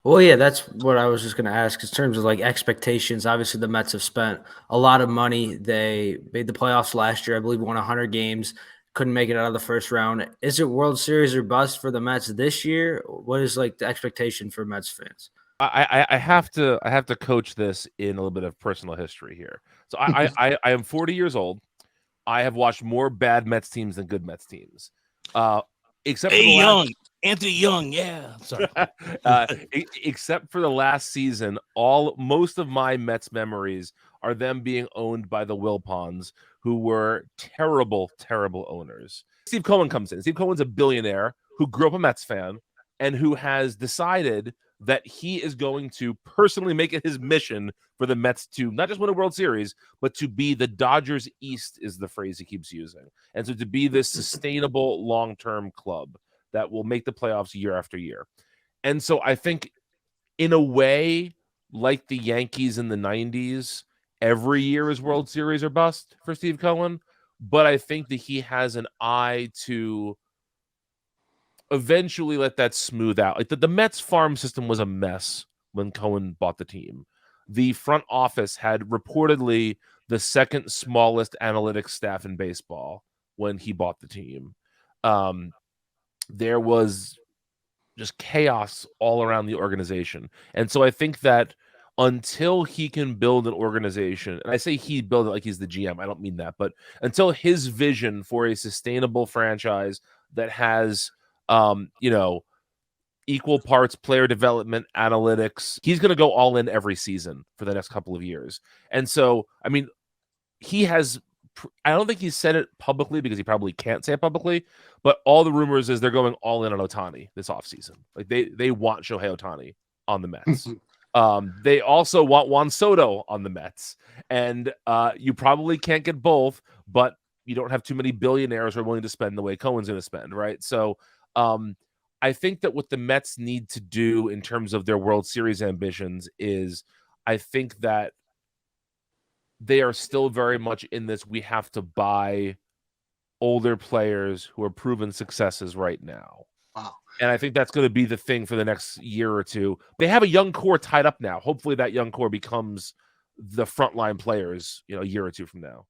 Well, yeah, that's what I was just going to ask. In terms of like expectations, obviously the Mets have spent a lot of money. They made the playoffs last year, I believe, won 100 games, couldn't make it out of the first round. Is it World Series or bust for the Mets this year? What is like the expectation for Mets fans? I have to coach this in a little bit of personal history here. So I am 40 years old. I have watched more bad Mets teams than good Mets teams. Uh, except for Hey, the last Young, Anthony Young, yeah. Sorry. except for the last season, most of my Mets memories are them being owned by the Wilpons, who were terrible, terrible owners. Steve Cohen comes in. Steve Cohen's a billionaire who grew up a Mets fan and who has decided that he is going to personally make it his mission for the Mets to not just win a World Series, but to be the Dodgers East is the phrase he keeps using. And so to be this sustainable long-term club that will make the playoffs year after year. And so I think in a way, like the Yankees in the 90s, every year is World Series or bust for Steve Cohen. But I think that he has an eye to eventually let that smooth out. Like the Mets farm system was a mess when Cohen bought the team. The front office had reportedly the second smallest analytics staff in baseball when he bought the team. There was just chaos all around the organization. And so I think that until he can build an organization, and I say he build it like he's the GM, I don't mean that, but until his vision for a sustainable franchise that has equal parts player development, analytics, he's going to go all in every season for the next couple of years. And so, I mean, he has I don't think he's said it publicly because he probably can't say it publicly, but all the rumors is they're going all in on Ohtani this offseason. Like they want Shohei Ohtani on the Mets. They also want Juan Soto on the Mets. And you probably can't get both, but you don't have too many billionaires who are willing to spend the way Cohen's going to spend, right? So I think that what the Mets need to do in terms of their World Series ambitions is I think that they are still very much in this. We have to buy older players who are proven successes right now. Wow. And I think that's going to be the thing for the next year or two. They have a young core tied up now. Hopefully that young core becomes the frontline players, a year or two from now.